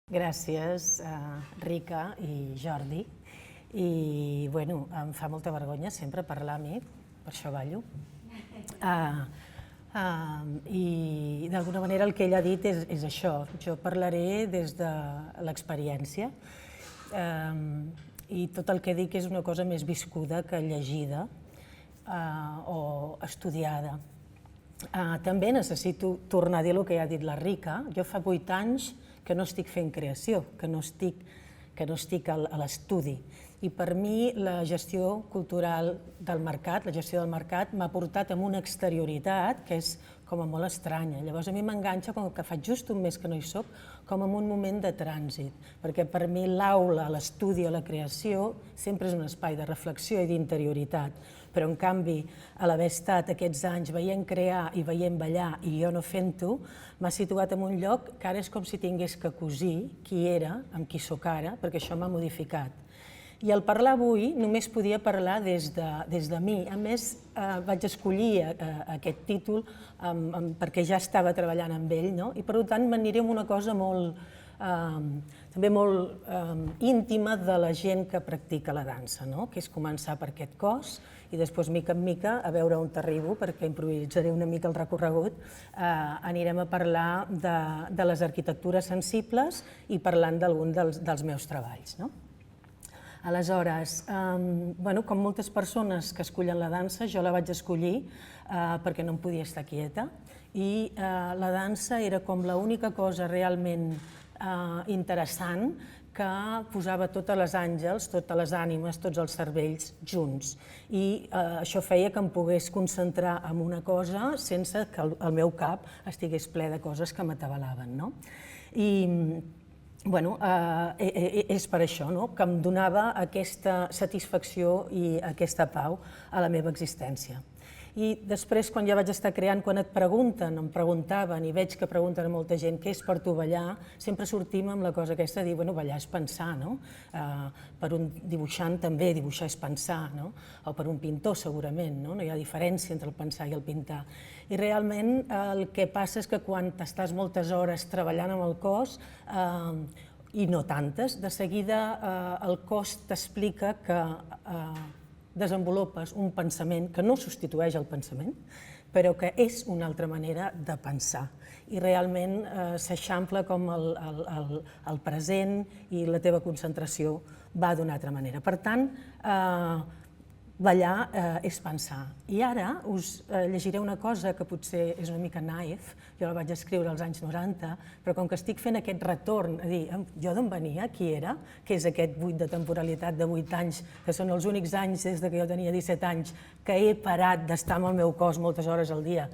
Gràcies, Rica i Jordi. I, bueno, em fa molta vergonya sempre parlar a mi, per això ballo. I d'alguna manera el que ell ha dit és això. Jo parlaré des de l'experiència i tot el que dic és una cosa més viscuda que llegida o estudiada. També necessito tornar a dir el que ja ha dit la Rica. Jo fa 8 anys que no estic fent creació, que no estic a l'estudi. I per mi la gestió cultural del mercat, la gestió del mercat, m'ha portat a una exterioritat que és com a molt estranya. Llavors a mi m'enganxa, com que faig just un mes que no hi soc, com en un moment de trànsit, perquè per mi l'aula, l'estudi o la creació sempre és un espai de reflexió i d'interioritat, però en canvi, a l'haver estat aquests anys veient crear i veient ballar i jo no fent-ho, m'ha situat en un lloc que ara és com si tingués que cosir qui era amb qui sóc ara, perquè això m'ha modificat. I al parlar avui només podia parlar des de mi. A més, vaig escollir aquest títol perquè ja estava treballant amb ell, i per tant m'aniré amb una cosa també molt íntima de la gent que practica la dansa, que és començar per aquest cos i després, mica en mica, a veure on t'arribo, perquè improvisaré una mica el recorregut, anirem a parlar de les arquitectures sensibles i parlant d'algun dels meus treballs. Aleshores, com moltes persones que escollen la dansa, jo la vaig escollir perquè no em podia estar quieta i la dansa era com l'única cosa realment interessant que posava totes les àngels, totes les ànimes, tots els cervells junts. I això feia que em pogués concentrar en una cosa sense que el meu cap estigués ple de coses que m'atabalaven. I és per això que em donava aquesta satisfacció i aquesta pau a la meva existència. I després, quan ja vaig estar creant, quan et pregunten, em preguntaven, i veig que pregunten a molta gent què és per tu ballar, sempre sortim amb la cosa aquesta de dir, bueno, ballar és pensar, no? Per un dibuixant també dibuixar és pensar, no? O per un pintor segurament, no? No hi ha diferència entre el pensar i el pintar. I realment el que passa és que quan t'estàs moltes hores treballant amb el cos, i no tantes, de seguida el cos t'explica que desenvolupes un pensament que no substitueix el pensament, però que és una altra manera de pensar. I realment s'eixampla com el present i la teva concentració va d'una altra manera. Per tant, ballar és pensar. I ara us llegiré una cosa que potser és una mica naïf, jo la vaig escriure als anys 90, però com que estic fent aquest retorn, a dir, jo d'on venia, qui era, que és aquest buit de temporalitat de 8 anys, que són els únics anys des que jo tenia 17 anys, que he parat d'estar amb el meu cos moltes hores al dia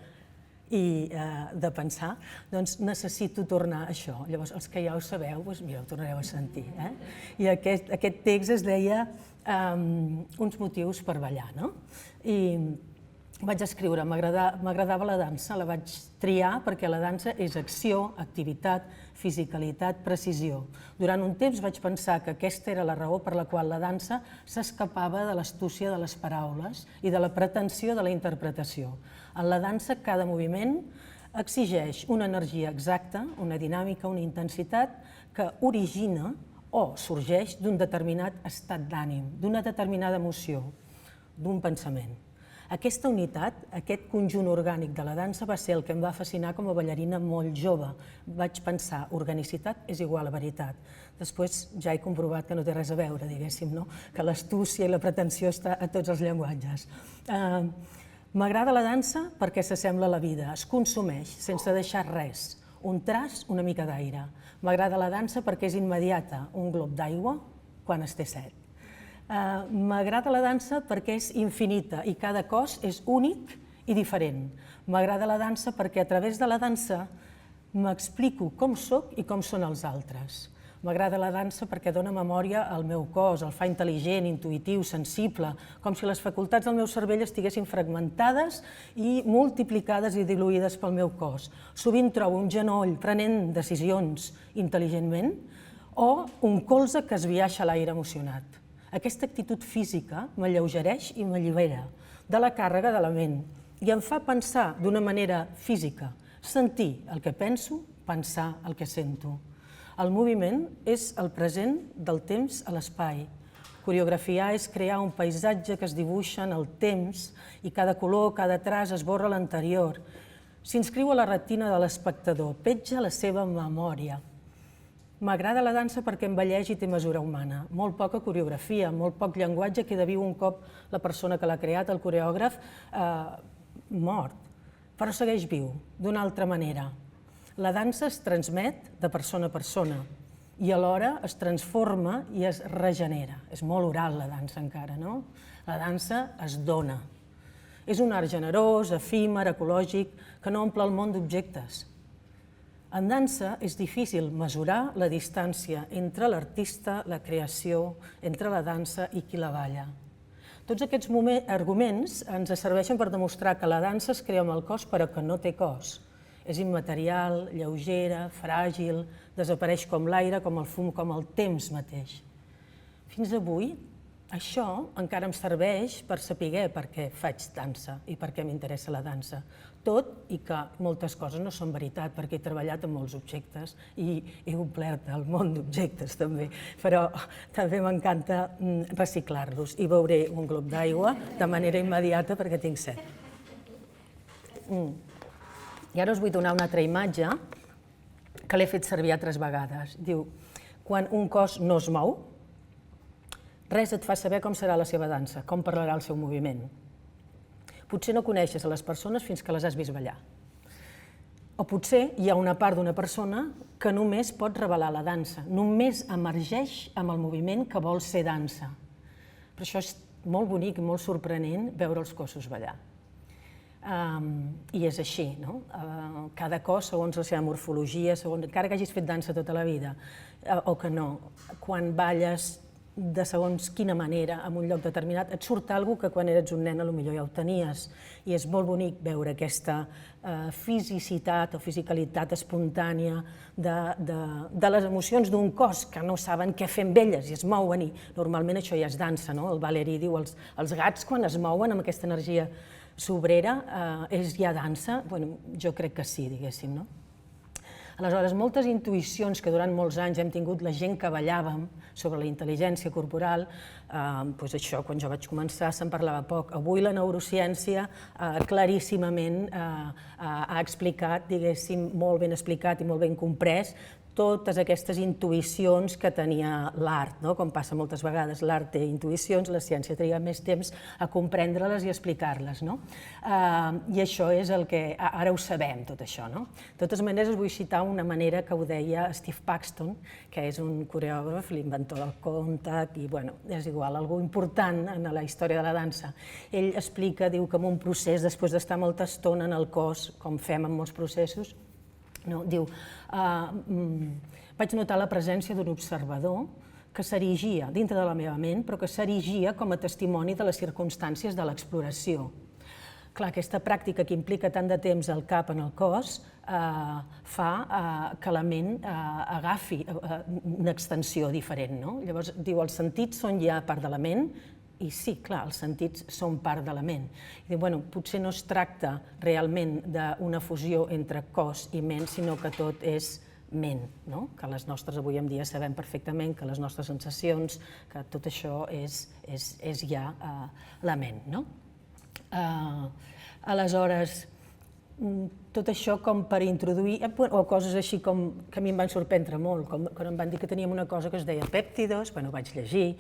i de pensar, doncs necessito tornar a això. Llavors, els que ja ho sabeu, mira, ho tornareu a sentir. I aquest text es deia uns motius per ballar, no? I vaig escriure, m'agradava la dansa, la vaig triar perquè la dansa és acció, activitat, fisicalitat, precisió. Durant un temps vaig pensar que aquesta era la raó per la qual la dansa s'escapava de l'astúcia de les paraules i de la pretensió de la interpretació. En la dansa, cada moviment exigeix una energia exacta, una dinàmica, una intensitat que origina o sorgeix d'un determinat estat d'ànim, d'una determinada emoció, d'un pensament. Aquesta unitat, aquest conjunt orgànic de la dansa va ser el que em va fascinar com a ballarina molt jove. Vaig pensar, organicitat és igual a veritat. Després ja he comprovat que no té res a veure, diguéssim, que l'astúcia i la pretensió està a tots els llenguatges. M'agrada la dansa perquè s'assembla a la vida, es consumeix sense deixar res, un traç, una mica d'aire. M'agrada la dansa perquè és immediata, un glob d'aigua quan es té set. M'agrada la dansa perquè és infinita i cada cos és únic i diferent. M'agrada la dansa perquè a través de la dansa m'explico com soc i com són els altres. M'agrada la dansa perquè dona memòria al meu cos, el fa intel·ligent, intuïtiu, sensible, com si les facultats del meu cervell estiguessin fragmentades i multiplicades i diluïdes pel meu cos. Sovint trobo un genoll prenent decisions intel·ligentment o un colze que es viaixa a l'aire emocionat. Aquesta actitud física m'alleugereix i m'allibera de la càrrega de la ment i em fa pensar d'una manera física, sentir el que penso, pensar el que sento. El moviment és el present del temps a l'espai. Coreografiar és crear un paisatge que es dibuixa en el temps i cada color, cada traç esborra l'anterior. S'inscriu a la retina de l'espectador, petja la seva memòria. M'agrada la dansa perquè envelleix i té mesura humana. Molt poca coreografia, molt poc llenguatge, queda viu un cop la persona que l'ha creat, el coreògraf, mort. Però segueix viu, d'una altra manera. La dansa es transmet de persona a persona i alhora es transforma i es regenera. És molt oral la dansa encara, no? La dansa es dona. És un art generós, efímer, ecològic, que no omple el món d'objectes. En dansa és difícil mesurar la distància entre l'artista, la creació, entre la dansa i qui la balla. Tots aquests arguments ens serveixen per demostrar que la dansa es crea amb el cos però que no té cos. És immaterial, lleugera, fràgil, desapareix com l'aire, com el fum, com el temps mateix. Fins avui, això encara em serveix per saber per què faig dansa i per què m'interessa la dansa. Tot i que moltes coses no són veritat, perquè he treballat amb molts objectes i he omplert el món d'objectes també, però també m'encanta reciclar-los i beuré un glop d'aigua de manera immediata perquè tinc set. I ara us vull donar una altra imatge que l'he fet servir altres vegades. Diu, quan un cos no es mou, res et fa saber com serà la seva dansa, com parlarà el seu moviment. Potser no coneixes a les persones fins que les has vist ballar. O potser hi ha una part d'una persona que només pot revelar la dansa, només emergeix amb el moviment que vol ser dansa. Per això és molt bonic i molt sorprenent veure els cossos ballar. I és així, no? Cada cos, segons la seva morfologia, encara que hagis fet dansa tota la vida, o que no, quan balles de segons quina manera, en un lloc determinat, et surt alguna cosa que quan eres un nen potser ja ho tenies. I és molt bonic veure aquesta fisicitat o fisicalitat espontània de les emocions d'un cos que no saben què fer amb elles i es mouen. I normalment això ja és dansa, no? El Valéry diu, els gats quan es mouen amb aquesta energia sobrera és ja dansa? Bueno, jo crec que sí, diguéssim, no? Aleshores, moltes intuïcions que durant molts anys hem tingut la gent que ballàvem sobre la intel·ligència corporal, doncs això, quan jo vaig començar se'n parlava poc. Avui la neurociència claríssimament ha explicat, diguéssim, molt ben explicat i molt ben comprès, totes aquestes intuïcions que tenia l'art, com passa moltes vegades. L'art té intuïcions, la ciència triga més temps a comprendre-les i explicar-les. I això és el que... Ara ho sabem, tot això. De totes maneres, us vull citar una manera que ho deia Steve Paxton, que és un coreògraf, l'inventor del contact, i, bueno, és igual, algú important en la història de la dansa. Ell explica, diu que en un procés, després d'estar molta estona en el cos, com fem en molts processos, diu, vaig notar la presència d'un observador que s'erigia dintre de la meva ment, però que s'erigia com a testimoni de les circumstàncies de l'exploració. Clar, aquesta pràctica que implica tant de temps el cap en el cos fa que la ment agafi una extensió diferent. Llavors, diu, els sentits són ja part de la ment, i sí, clar, els sentits són part de la ment. I diu, bueno, potser no es tracta realment d'una fusió entre cos i ment, sinó que tot és ment, que les nostres, avui en dia, sabem perfectament que les nostres sensacions, que tot això és ja la ment. Aleshores, tot això com per introduir, o coses així com que a mi em van sorprendre molt, quan em van dir que teníem una cosa que es deia pèptidos, ho vaig llegir,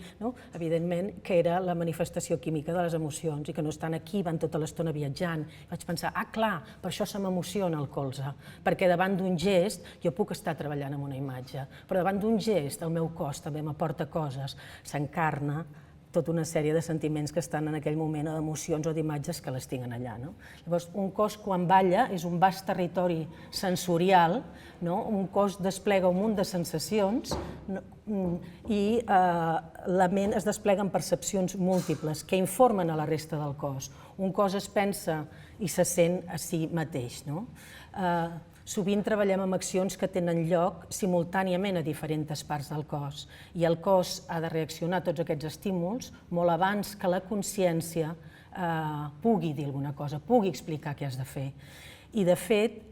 evidentment, que era la manifestació química de les emocions i que no estan aquí, van tota l'estona viatjant. Vaig pensar, clar, per això se m'emociona el colze, perquè davant d'un gest jo puc estar treballant amb una imatge, però davant d'un gest el meu cos també m'aporta coses, s'encarna tota una sèrie de sentiments que estan en aquell moment, o d'emocions o d'imatges que les tinguen allà. Llavors, un cos quan balla és un vast territori sensorial, un cos desplega un munt de sensacions i la ment es desplega en percepcions múltiples que informen a la resta del cos. Un cos es pensa i se sent a si mateix. Sovint treballem amb accions que tenen lloc simultàniament a diferents parts del cos i el cos ha de reaccionar a tots aquests estímuls molt abans que la consciència pugui dir alguna cosa, pugui explicar què has de fer. I, de fet,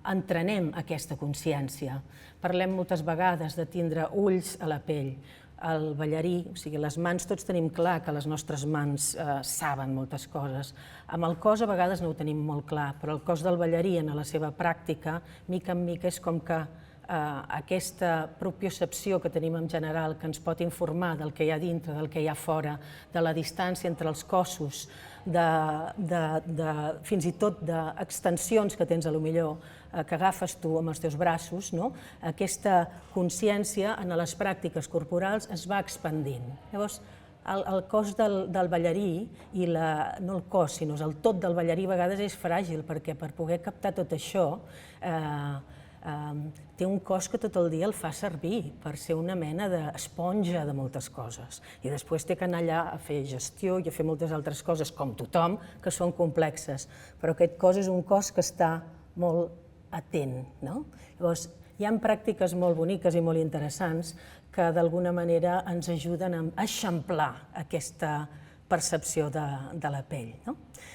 entrenem aquesta consciència. Parlem moltes vegades de tindre ulls a la pell. El ballarí, o sigui, les mans, tots tenim clar que les nostres mans saben moltes coses. Amb el cos a vegades no ho tenim molt clar, però el cos del ballarí en la seva pràctica, mica en mica, és com que aquesta propiocepció que tenim en general, que ens pot informar del que hi ha dintre, del que hi ha fora, de la distància entre els cossos, fins i tot d'extensions que tens, potser, que agafes tu amb els teus braços, aquesta consciència en les pràctiques corporals es va expandint. Llavors, el cos del ballarí, i no el cos, sinó el tot del ballarí, a vegades és fràgil, perquè per poder captar tot això té un cos que tot el dia el fa servir per ser una mena d'esponja de moltes coses. I després té que anar allà a fer gestió i a fer moltes altres coses, com tothom, que són complexes. Però aquest cos és un cos que està molt atent. Llavors, hi ha pràctiques molt boniques i molt interessants que d'alguna manera ens ajuden a eixamplar aquesta percepció de la pell.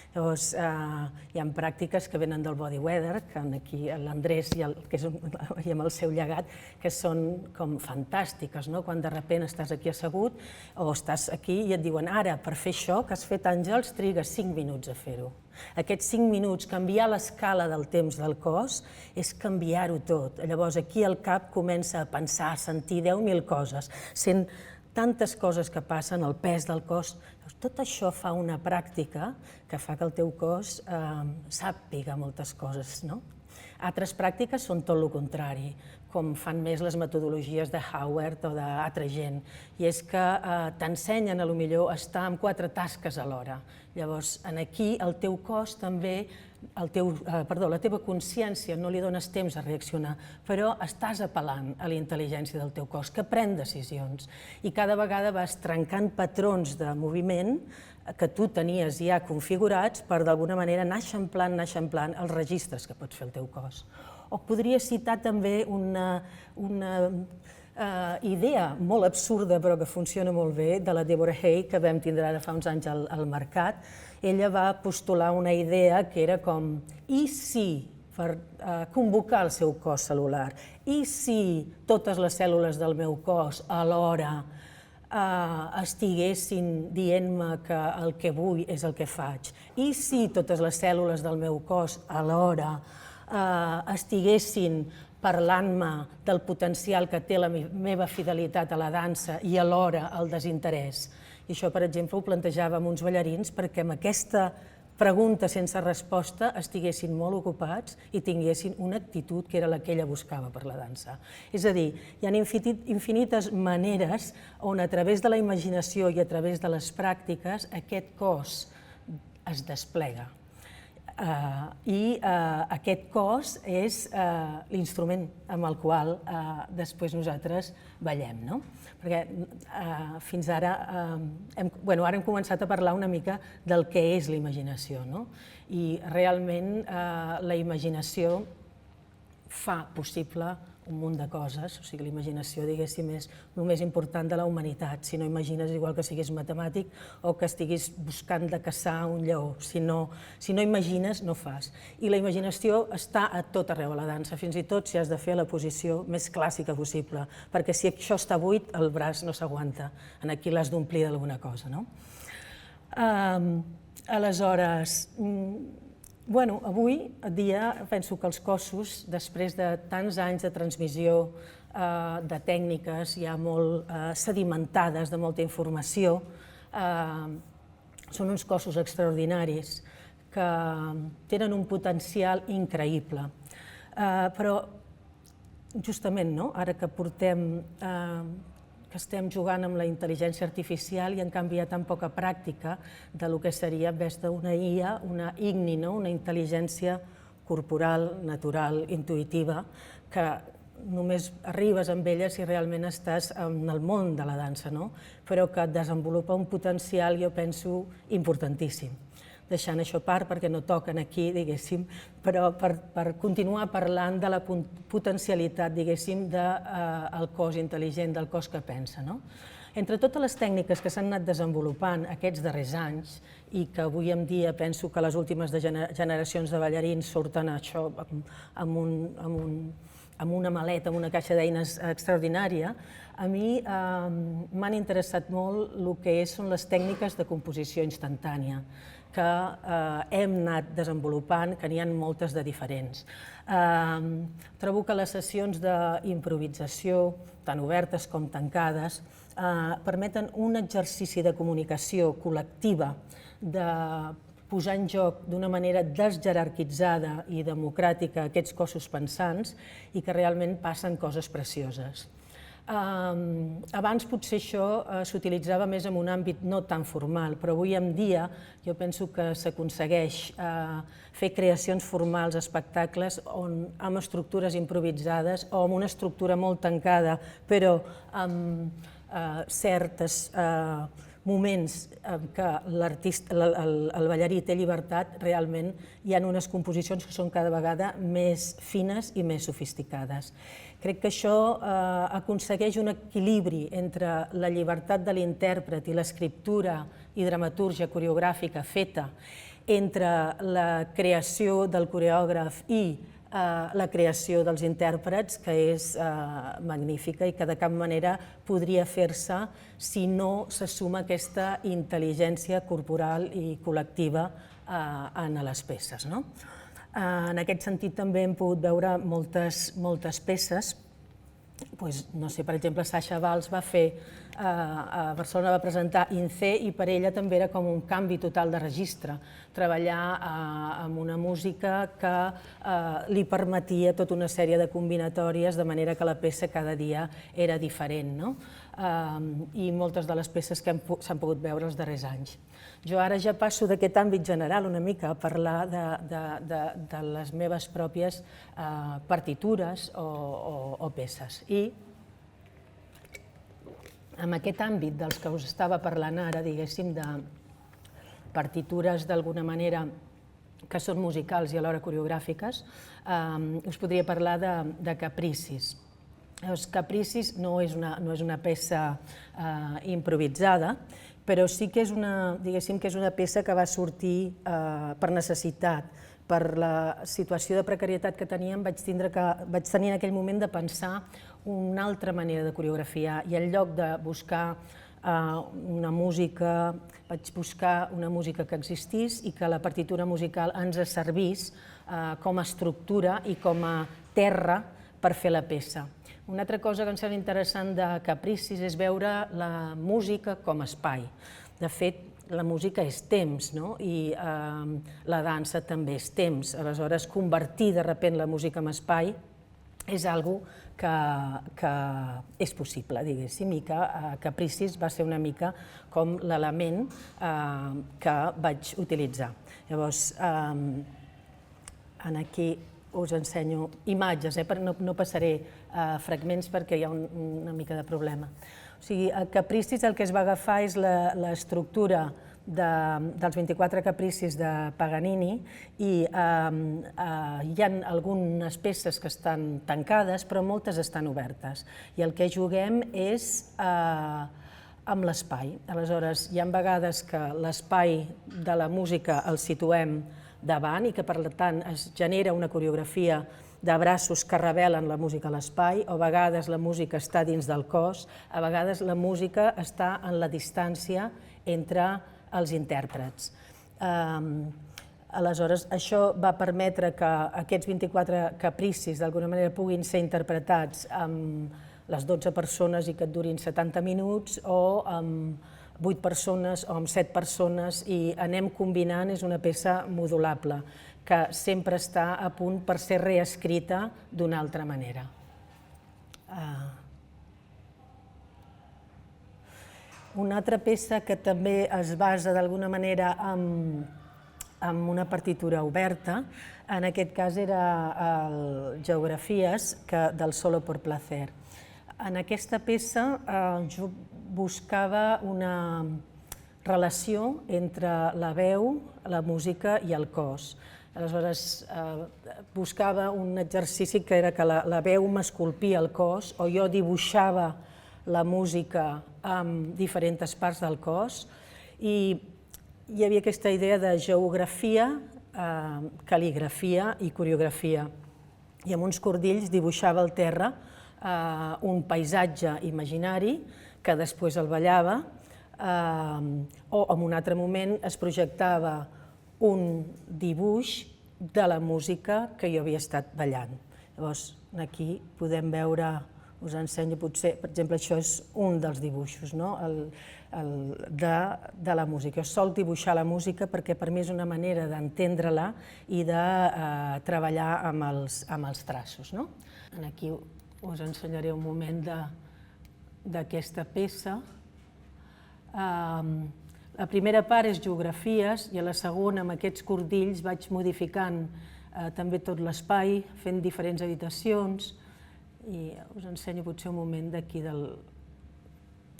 Llavors, hi ha pràctiques que venen del bodyweather, que aquí l'Andrés i amb el seu llegat, que són com fantàstiques, quan de sobte estàs aquí assegut o estàs aquí i et diuen ara, per fer això que has fet àngels, trigues 5 minuts a fer-ho. Aquests 5 minuts, canviar l'escala del temps del cos, és canviar-ho tot. Llavors, aquí el cap comença a pensar, a sentir 10.000 coses, sent tantes coses que passen, el pes del cos. Tot això fa una pràctica que fa que el teu cos sàpiga moltes coses. Altres pràctiques són tot el contrari, com fan més les metodologies de Howard o d'altra gent, i és que t'ensenyen potser a estar en 4 tasques alhora. Llavors, aquí el teu cos també, la teva consciència no li dones temps a reaccionar, però estàs apel·lant a la intel·ligència del teu cos, que pren decisions, i cada vegada vas trencant patrons de moviment que tu tenies ja configurats per d'alguna manera anar eixamplant els registres que pots fer el teu cos. O podria citar també una idea molt absurda però que funciona molt bé de la Deborah Hay, que vam tindre ara fa uns anys al mercat. Ella va postular una idea que era com, i si, per convocar el seu cos cel·lular, i si totes les cèl·lules del meu cos alhora estiguessin dient-me que el que vull és el que faig, i si totes les cèl·lules del meu cos alhora estiguessin parlant-me del potencial que té la meva fidelitat a la dansa i alhora el desinterès. I això, per exemple, ho plantejava amb uns ballarins perquè amb aquesta pregunta sense resposta estiguessin molt ocupats i tinguessin una actitud que era la que ella buscava per la dansa. És a dir, hi ha infinites maneres on a través de la imaginació i a través de les pràctiques aquest cos es desplega. I aquest cos és l'instrument amb el qual després nosaltres ballem. Perquè fins ara hem començat a parlar una mica del que és la imaginació, i realment la imaginació fa possible un munt de coses, o sigui, la imaginació, diguéssim, és el més important de la humanitat. Si no imagines, igual que siguis matemàtic o que estiguis buscant de caçar un lleó. Si no imagines, no fas. I la imaginació està a tot arreu a la dansa, fins i tot si has de fer la posició més clàssica possible, perquè si això està buit, el braç no s'aguanta. Aquí l'has d'omplir d'alguna cosa. Aleshores, avui dia penso que els cossos, després de tants anys de transmissió de tècniques ja molt sedimentades, de molta informació, són uns cossos extraordinaris que tenen un potencial increïble. Però justament ara que estem jugant amb la intel·ligència artificial i en canvi hi ha tan poca pràctica del que seria, en vez d'una IA, una IGNI, una intel·ligència corporal, natural, intuïtiva, que només arribes amb ella si realment estàs en el món de la dansa, però que desenvolupa un potencial, jo penso, importantíssim. Deixant això a part perquè no toquen aquí, diguéssim, però per continuar parlant de la potencialitat, diguéssim, del cos intel·ligent, del cos que pensa. Entre totes les tècniques que s'han anat desenvolupant aquests darrers anys i que avui en dia penso que les últimes generacions de ballarins surten això amb una maleta, amb una caixa d'eines extraordinària, a mi m'han interessat molt el que són les tècniques de composició instantània, que hem anat desenvolupant, que n'hi ha moltes de diferents. Trobo que les sessions d'improvisació, tant obertes com tancades, permeten un exercici de comunicació col·lectiva, de posar en joc d'una manera desjerarquitzada i democràtica aquests cossos pensants i que realment passen coses precioses. Abans potser això s'utilitzava més en un àmbit no tan formal, però avui en dia jo penso que s'aconsegueix fer creacions formals, espectacles amb estructures improvisades o amb una estructura molt tancada, però amb certs moments en què el ballarí té llibertat, realment hi ha unes composicions que són cada vegada més fines i més sofisticades. Crec que això aconsegueix un equilibri entre la llibertat de l'intèrpret i l'escriptura i dramatúrgia coreogràfica feta entre la creació del coreògraf i la creació dels intèrprets, que és magnífica i que de cap manera podria fer-se si no se suma aquesta intel·ligència corporal i col·lectiva en les peces. En aquest sentit també hem pogut veure moltes peces. No sé, per exemple, Sasha Valls va fer, a Barcelona va presentar Incé i per ella també era com un canvi total de registre, treballar amb una música que li permetia tota una sèrie de combinatòries de manera que la peça cada dia era diferent, i moltes de les peces que s'han pogut veure els darrers anys. Jo ara ja passo d'aquest àmbit general una mica a parlar de les meves pròpies partitures o peces. I en aquest àmbit dels que us estava parlant ara, diguéssim, de partitures d'alguna manera que són musicals i alhora coreogràfiques, us podria parlar de Capricis. Els Capricis no és una peça improvisada, però sí que és una peça que va sortir per necessitat. Per la situació de precarietat que teníem vaig tenir en aquell moment de pensar una altra manera de coreografiar i en lloc de buscar una música, vaig buscar una música que existís i que la partitura musical ens servís com a estructura i com a terra per fer la peça. Una altra cosa que em sembla interessant de Capricis és veure la música com a espai. De fet, la música és temps, i la dansa també és temps. Aleshores, convertir de sobte la música en espai és una cosa que és possible, diguéssim, i que Capricis va ser una mica com l'element que vaig utilitzar. Llavors, aquí us ensenyo imatges, però no passaré fragments perquè hi ha una mica de problema. O sigui, a Capricis el que es va agafar és l'estructura dels 24 capricis de Paganini i hi ha algunes peces que estan tancades, però moltes estan obertes. I el que juguem és amb l'espai. Aleshores, hi ha vegades que l'espai de la música el situem davant i que, per tant, es genera una coreografia de braços que revelen la música a l'espai, o a vegades la música està dins del cos, a vegades la música està en la distància entre els intèrprets. Aleshores, això va permetre que aquests 24 capricis d'alguna manera puguin ser interpretats amb les 12 persones i que et durin 70 minuts, o amb 8 persones o amb 7 persones, i anem combinant. És una peça modulable que sempre està a punt per ser reescrita d'una altra manera. Una altra peça que també es basa d'alguna manera en una partitura oberta, en aquest cas era el Geografies del Solo por Placer. En aquesta peça jo buscava una relació entre la veu, la música i el cos. Aleshores, buscava un exercici que era que la veu m'esculpia el cos, o jo dibuixava la música amb diferents parts del cos i hi havia aquesta idea de geografia, cal·ligrafia i coreografia. I amb uns cordills dibuixava al terra un paisatge imaginari que després el ballava o en un altre moment es projectava un dibuix de la música que jo havia estat ballant. Llavors, aquí podem veure, us ensenyo potser, per exemple, això és un dels dibuixos de la música. Jo sol dibuixar la música perquè per mi és una manera d'entendre-la i de treballar amb els traços. Aquí us ensenyaré un moment d'aquesta peça. La primera part és geografies i a la segona, amb aquests cordills, vaig modificant també tot l'espai, fent diferents habitacions i us ensenyo potser un moment d'aquí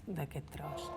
d'aquest tros.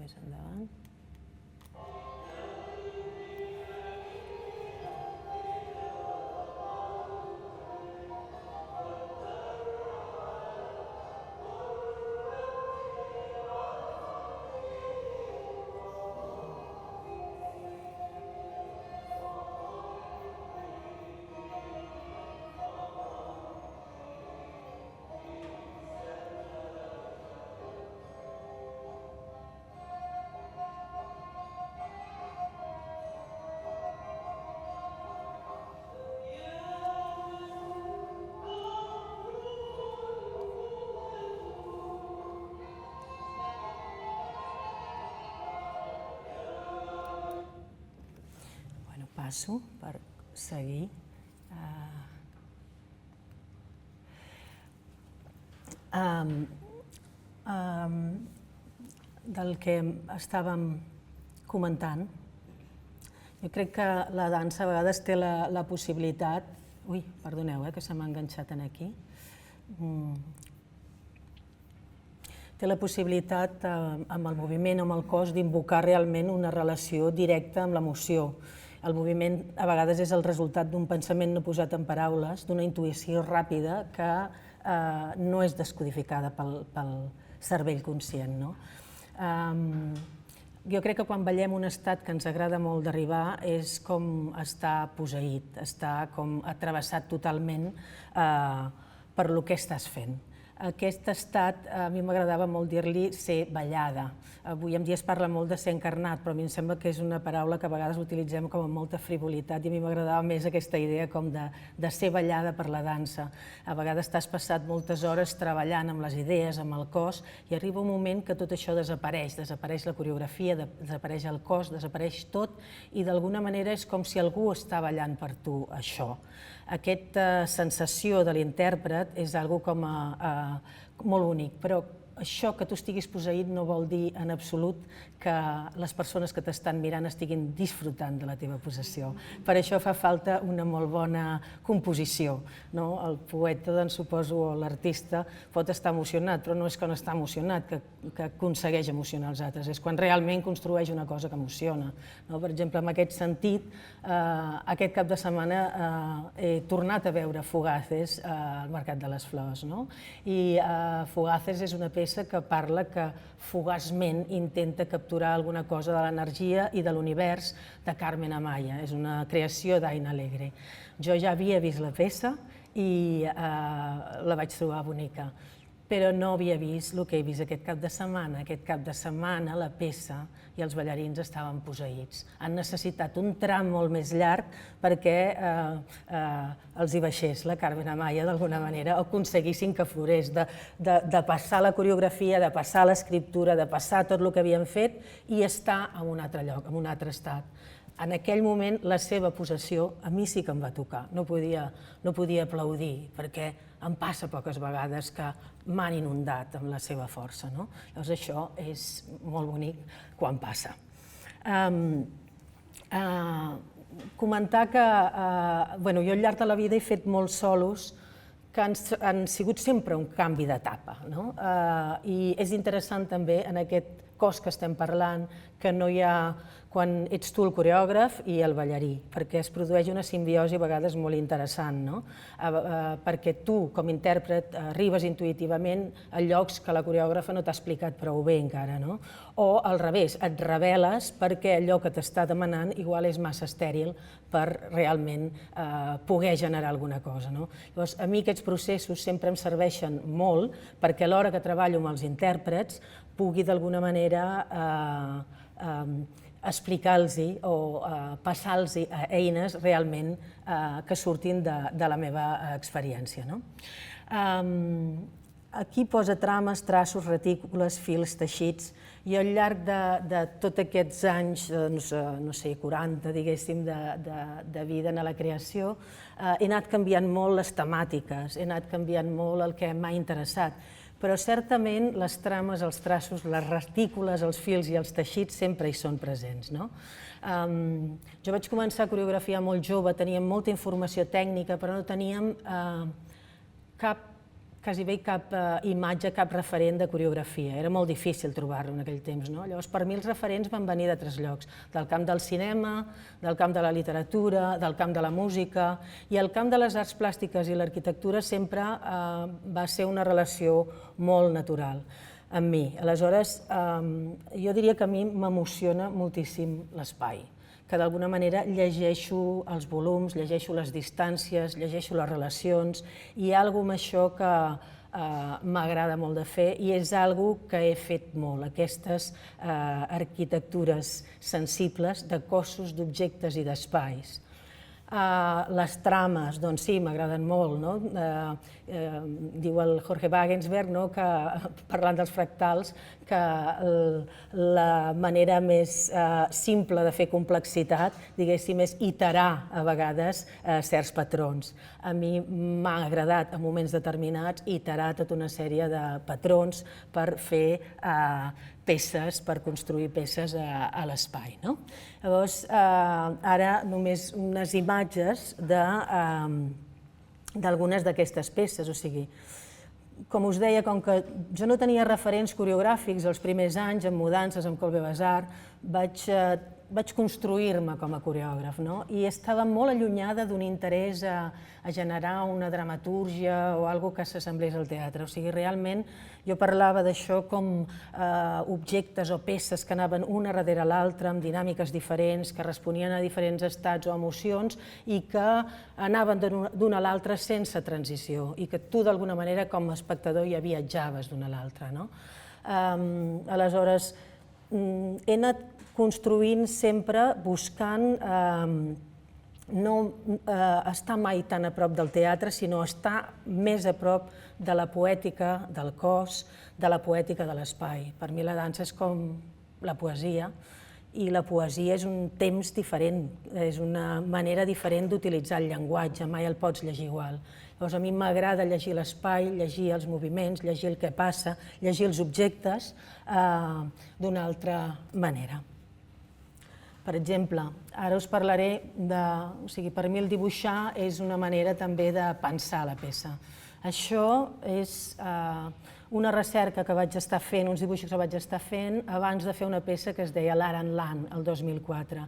Més endavant. Passo per seguir. Del que estàvem comentant, jo crec que la dansa a vegades té la possibilitat... Ui, perdoneu, que se m'ha enganxat aquí. Té la possibilitat, amb el moviment o amb el cos, d'invocar realment una relació directa amb l'emoció. El moviment a vegades és el resultat d'un pensament no posat en paraules, d'una intuïció ràpida que no és descodificada pel cervell conscient. Jo crec que quan ballem un estat que ens agrada molt d'arribar és com estar posseït, estar com atrevessat totalment per lo que estàs fent. Aquest estat, a mi m'agradava molt dir-li ser ballada. Avui en dia es parla molt de ser encarnat, però a mi em sembla que és una paraula que a vegades utilitzem com amb molta frivolitat i a mi m'agradava més aquesta idea com de ser ballada per la dansa. A vegades t'has passat moltes hores treballant amb les idees, amb el cos, i arriba un moment que tot això desapareix. Desapareix la coreografia, desapareix el cos, desapareix tot, i d'alguna manera és com si algú està ballant per tu això. Aquesta sensació de l'intèrpret és una cosa molt únic, però això que tu estiguis posseït no vol dir en absolut que les persones que t'estan mirant estiguin disfrutant de la teva possessió. Per això fa falta una molt bona composició. El poeta, doncs, suposo, o l'artista pot estar emocionat, però no és quan està emocionat que aconsegueix emocionar els altres, és quan realment construeix una cosa que emociona. Per exemple, en aquest sentit, aquest cap de setmana he tornat a veure Fugaces al Mercat de les Flors. I Fugaces és una peça que parla que fugaçment intenta capturar alguna cosa de l'energia i de l'univers de Carmen Amaya. És una creació d'Aina Alegre. Jo ja havia vist la peça i la vaig trobar bonica. Però no havia vist el que he vist aquest cap de setmana. Aquest cap de setmana la peça i els ballarins estaven posseïts. Han necessitat un tram molt més llarg perquè els hi baixés la Carmen Amaya d'alguna manera, o aconseguissin que florés, de passar la coreografia, de passar l'escriptura, de passar tot el que havien fet i estar en un altre lloc, en un altre estat. En aquell moment la seva possessió a mi sí que em va tocar, no podia aplaudir, perquè em passa poques vegades que m'han inundat amb la seva força. Llavors això és molt bonic quan passa. Comentar que jo al llarg de la vida he fet molts solos que han sigut sempre un canvi d'etapa. I és interessant també en aquest cos que estem parlant que no hi ha quan ets tu el coreògraf i el ballarí, perquè es produeix una simbiosi a vegades molt interessant, perquè tu, com a intèrpret, arribes intuïtivament a llocs que la coreògrafa no t'ha explicat prou bé encara, o al revés, et reveles perquè allò que t'està demanant igual és massa estèril per realment poder generar alguna cosa. Llavors, a mi aquests processos sempre em serveixen molt perquè a l'hora que treballo amb els intèrprets pugui d'alguna manera explicar-los o passar-los eines realment que surtin de la meva experiència. Aquí posa trames, traços, retícules, fils, teixits. I al llarg de tots aquests anys, no sé, 40, diguéssim, de vida en la creació, he anat canviant molt les temàtiques, he anat canviant molt el que m'ha interessat. Però certament les trames, els traços, les retícules, els fils i els teixits sempre hi són presents. Jo vaig començar a coreografiar molt jove, teníem molta informació tècnica, però no teníem quasi bé cap imatge, cap referent de coreografia. Era molt difícil trobar-lo en aquell temps. Llavors, per mi els referents van venir d'altres llocs, del camp del cinema, del camp de la literatura, del camp de la música, i el camp de les arts plàstiques i l'arquitectura sempre va ser una relació molt natural amb mi. Aleshores, jo diria que a mi m'emociona moltíssim l'espai, que d'alguna manera llegeixo els volums, llegeixo les distàncies, llegeixo les relacions, i hi ha alguna cosa amb això que m'agrada molt de fer i és alguna cosa que he fet molt, aquestes arquitectures sensibles de cossos, d'objectes i d'espais. Les trames, doncs sí, m'agraden molt. Diu el Jorge Wagensberg, parlant dels fractals, que la manera més simple de fer complexitat, diguéssim, és iterar a vegades certs patrons. A mi m'ha agradat en moments determinats iterar tota una sèrie de patrons per fer peces, per construir peces a l'espai. Llavors, ara només unes imatges d'algunes d'aquestes peces, o sigui, com us deia, com que jo no tenia referents coreogràfics els primers anys, amb mudances, amb Colbe Basar, vaig construir-me com a coreògraf, i estava molt allunyada d'un interès a generar una dramatúrgia o alguna cosa que s'assemblés al teatre. O sigui, realment jo parlava d'això com objectes o peces que anaven una darrere l'altra, amb dinàmiques diferents, que responien a diferents estats o emocions i que anaven d'una a l'altra sense transició i que tu d'alguna manera com a espectador ja viatjaves d'una a l'altra. Aleshores, he anat construint sempre buscant no estar mai tan a prop del teatre, sinó estar més a prop de la poètica del cos, de la poètica de l'espai. Per mi la dansa és com la poesia, i la poesia és un temps diferent, és una manera diferent d'utilitzar el llenguatge, mai el pots llegir igual. Llavors a mi m'agrada llegir l'espai, llegir els moviments, llegir el que passa, llegir els objectes d'una altra manera. Per exemple, ara us parlaré de... O sigui, per mi el dibuixar és una manera també de pensar la peça. Això és una recerca que vaig estar fent, uns dibuixos que vaig estar fent abans de fer una peça que es deia l'Aran Lan, el 2004.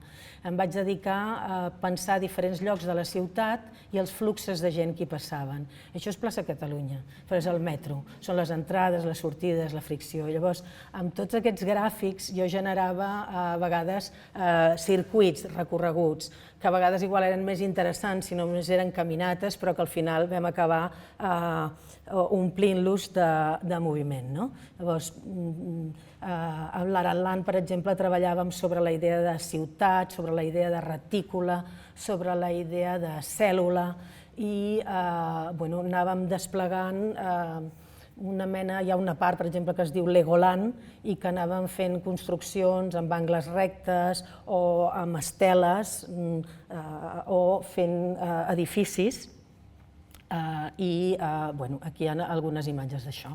Em vaig dedicar a pensar diferents llocs de la ciutat i els fluxos de gent que hi passaven. Això és plaça Catalunya, però és el metro, són les entrades, les sortides, la fricció. Llavors, amb tots aquests gràfics jo generava a vegades circuits recorreguts que a vegades igual eren més interessants si només eren caminates, però que al final vam acabar omplint-los de moviment. Llavors, amb l'Aran-Lan, per exemple, treballàvem sobre la idea de ciutat, sobre la idea de retícula, sobre la idea de cèl·lula, i anàvem desplegant una mena, hi ha una part, per exemple, que es diu Legoland, i que anàvem fent construccions amb angles rectes o amb esteles o fent edificis, i aquí hi ha algunes imatges d'això.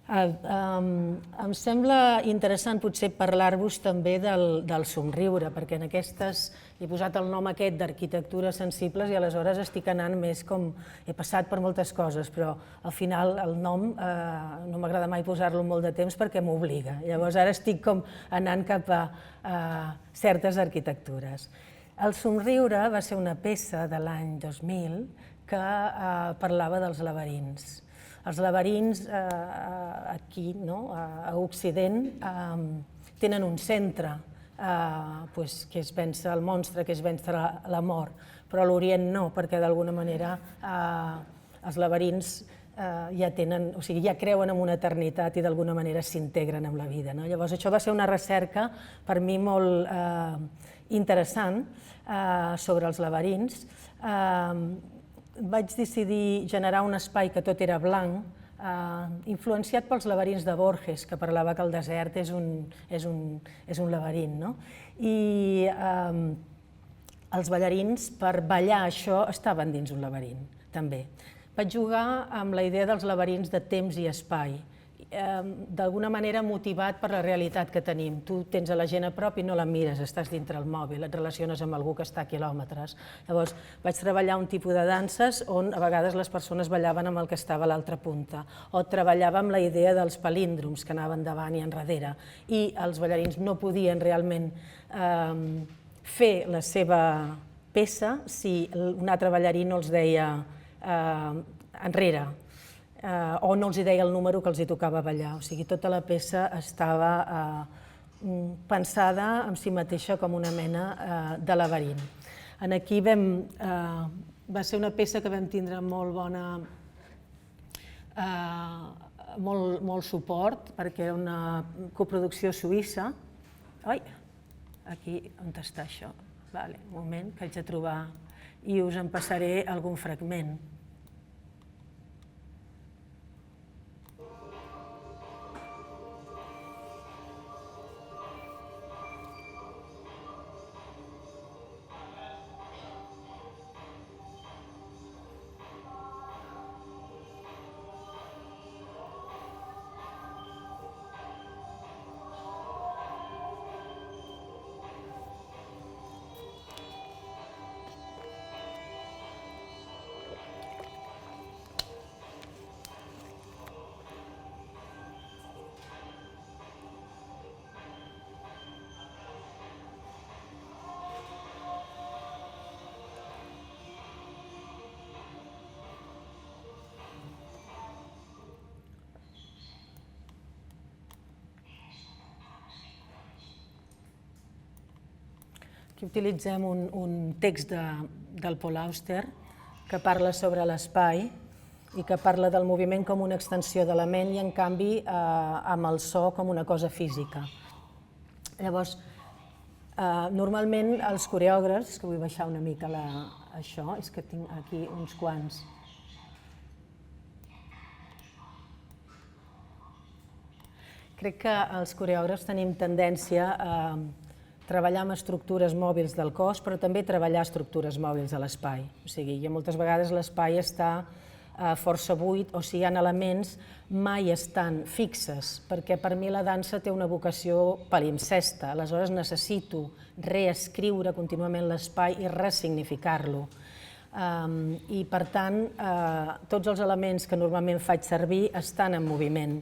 Em sembla interessant potser parlar-vos també del somriure, perquè en aquestes he posat el nom aquest d'arquitectures sensibles i aleshores estic anant més com... He passat per moltes coses, però al final el nom no m'agrada mai posar-lo molt de temps perquè m'obliga. Llavors ara estic com anant cap a certes arquitectures. El somriure va ser una peça de l'any 2000 que parlava dels laberints. Els laberints aquí, a Occident, tenen un centre, que és vèncer el monstre, que és vèncer la mort, però a l'Orient no, perquè d'alguna manera els laberints ja tenen, o sigui, ja creuen en una eternitat i d'alguna manera s'integren amb la vida. Llavors això va ser una recerca per mi molt interessant sobre els laberints. Vaig decidir generar un espai que tot era blanc, influenciat pels laberints de Borges, que parlava que el desert és un laberint. I els ballarins, per ballar això, estaven dins un laberint, també. Vaig jugar amb la idea dels laberints de temps i espai, d'alguna manera motivat per la realitat que tenim. Tu tens a la gent a prop i no la mires, estàs dintre el mòbil, et relaciones amb algú que està a quilòmetres. Llavors vaig treballar un tipus de danses on a vegades les persones ballaven amb el que estava a l'altra punta, o treballava amb la idea dels palíndroms que anaven davant i enrere, i els ballarins no podien realment fer la seva peça si un altre ballarí no els deia enrere, o no els deia el número que els tocava ballar. O sigui, tota la peça estava pensada en si mateixa com una mena de laberint. Aquí va ser una peça que vam tindre molt suport, perquè era una coproducció suïssa. Ai, aquí, on està això? Un moment, que haig de trobar, i us en passaré algun fragment. Aquí utilitzem un text del Paul Auster que parla sobre l'espai i que parla del moviment com una extensió de la ment i, en canvi, amb el so com una cosa física. Llavors, normalment els coreògrafs, que vull baixar una mica això, és que tinc aquí uns quants. Crec que els coreògrafs tenim tendència a treballar amb estructures mòbils del cos, però també treballar estructures mòbils a l'espai. O sigui, moltes vegades l'espai està força buit, o si hi ha elements, mai estan fixes, perquè per mi la dansa té una vocació palimpsesta, aleshores necessito reescriure contínuament l'espai i ressignificar-lo. I, per tant, tots els elements que normalment faig servir estan en moviment.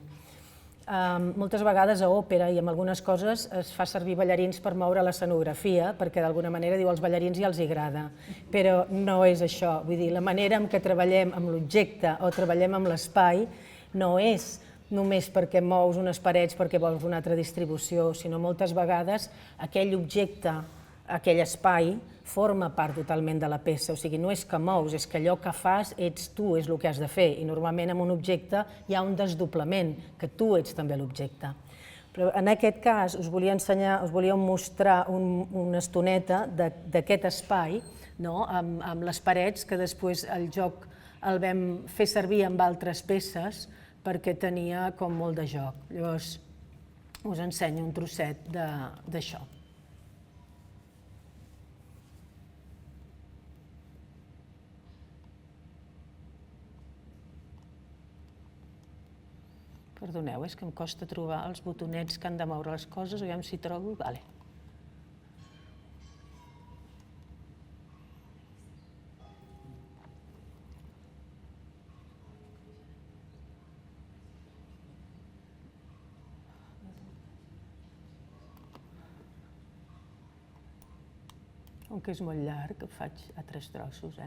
Moltes vegades a òpera i en algunes coses es fa servir ballarins per moure l'escenografia, perquè d'alguna manera diu als ballarins ja els agrada, però no és això. Vull dir, la manera en què treballem amb l'objecte o treballem amb l'espai no és només perquè mous unes parets perquè vols una altra distribució, sinó moltes vegades aquell objecte, aquell espai, forma part totalment de la peça, o sigui, no és que mous, és que allò que fas ets tu, és el que has de fer, i normalment en un objecte hi ha un desdoblament, que tu ets també l'objecte. Però en aquest cas us volia ensenyar, us volia mostrar una estoneta d'aquest espai, amb les parets, que després el joc el vam fer servir amb altres peces perquè tenia com molt de joc. Llavors us ensenyo un trosset d'això. Perdoneu, és que em costa trobar els botonets que han de moure les coses, aviam si trobo... Vale. Com que és molt llarg, el faig a 3 trossos,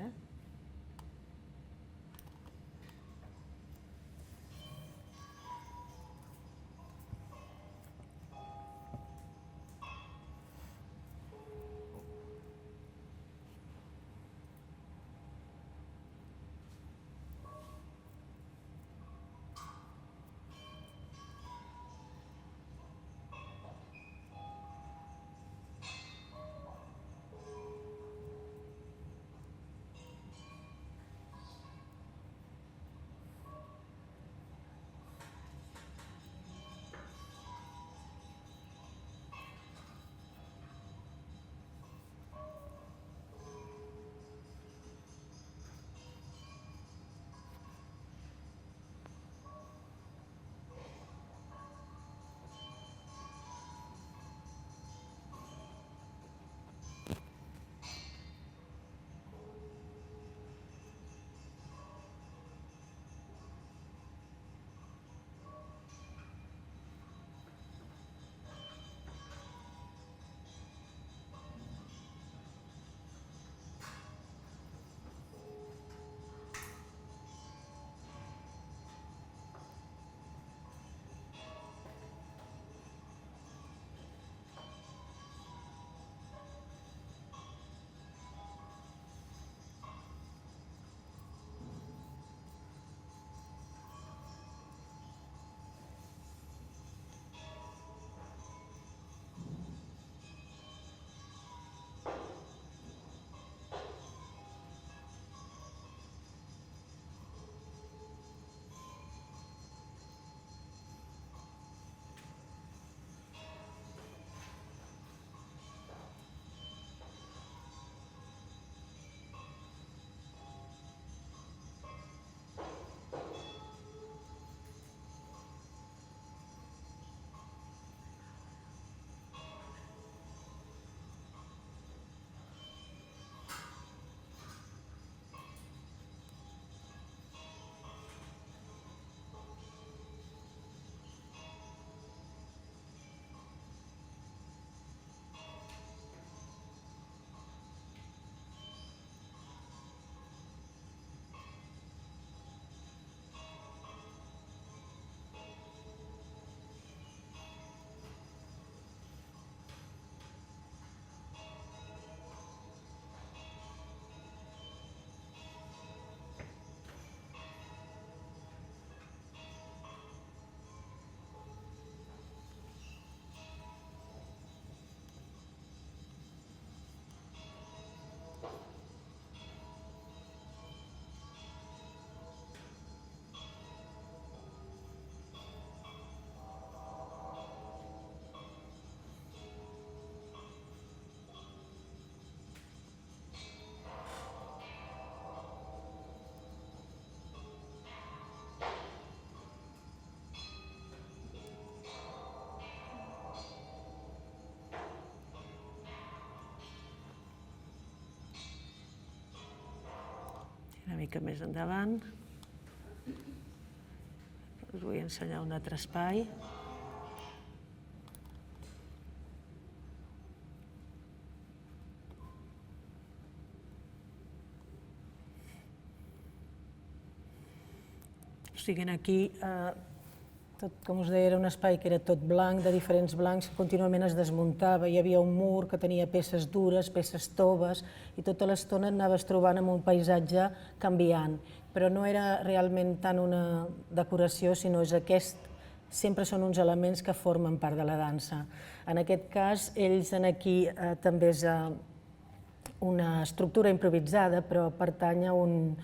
Una mica més endavant. Us vull ensenyar un altre espai. O sigui, aquí Com us deia, era un espai que era tot blanc, de diferents blancs, que contínuament es desmuntava. Hi havia un mur que tenia peces dures, peces toves, i tota l'estona et anaves trobant amb un paisatge canviant. Però no era realment tant una decoració, sinó és sempre són uns elements que formen part de la dansa. En aquest cas, ells aquí també és una estructura improvisada, però pertany a un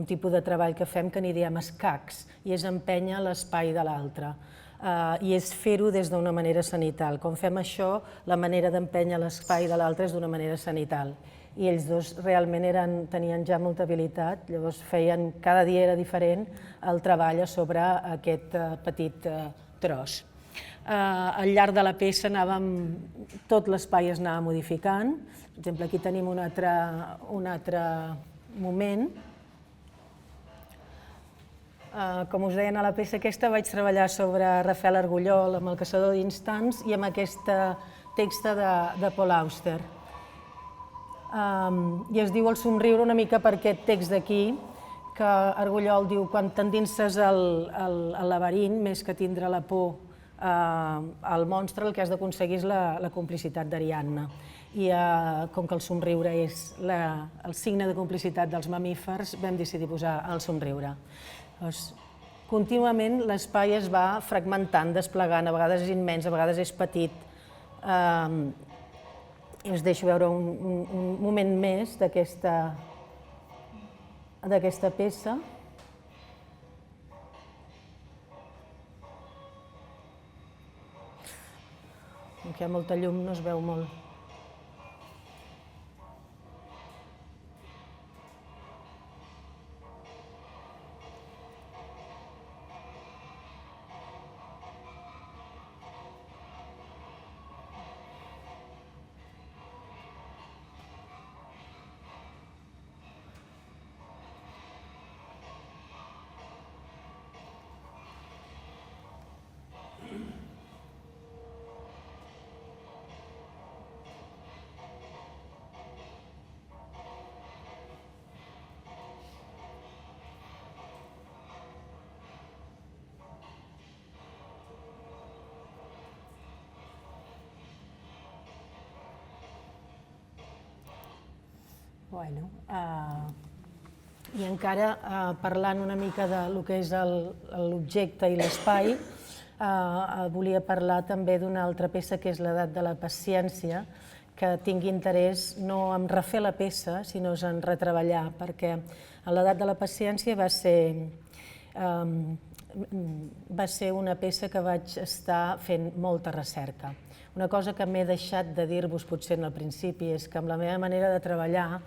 tipus de treball que fem que n'hi diem escacs, i és empènyer l'espai de l'altre. I és fer-ho des d'una manera cenital. Com fem això, la manera d'empènyer l'espai de l'altre és d'una manera cenital. I ells dos realment tenien ja molta habilitat, llavors cada dia era diferent el treball sobre aquest petit tros. Al llarg de la peça tot l'espai es anava modificant. Per exemple, aquí tenim un altre moment. Com us deien, a la peça aquesta vaig treballar sobre Rafael Argullol amb El caçador d'instants i amb aquesta texta de Paul Auster. I es diu El somriure una mica per aquest text d'aquí, que Argullol diu: quan t'endinses al laberint, més que tindre la por al monstre, el que has d'aconseguir és la complicitat d'Ariadna. I com que el somriure és el signe de complicitat dels mamífers, vam decidir posar el somriure. Contínuament l'espai es va fragmentant, desplegant, a vegades és immens, a vegades és petit. I us deixo veure un moment més d'aquesta peça. Com que hi ha molta llum no es veu molt. I encara parlant una mica del que és l'objecte i l'espai, volia parlar també d'una altra peça que és l'edat de la paciència, que tingui interès no en refer la peça, sinó en retreballar, perquè l'edat de la paciència va ser una peça que vaig estar fent molta recerca. Una cosa que m'he deixat de dir-vos potser al principi és que amb la meva manera de treballar,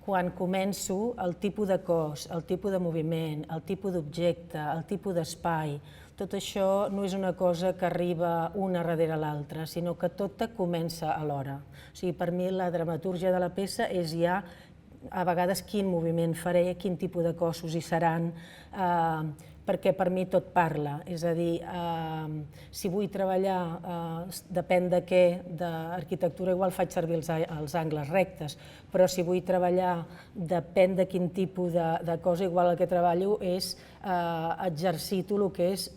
quan començo, el tipus de cos, el tipus de moviment, el tipus d'objecte, el tipus d'espai, tot això no és una cosa que arriba una darrere l'altra, sinó que tota comença alhora. O sigui, per mi la dramatúrgia de la peça és ja a vegades quin moviment faré, quin tipus de cossos hi seran, perquè per mi tot parla. És a dir, si vull treballar, depèn de què, d'arquitectura, igual faig servir els angles rectes, però si vull treballar, depèn de quin tipus de cosa, igual el que treballo és exercir tot el que és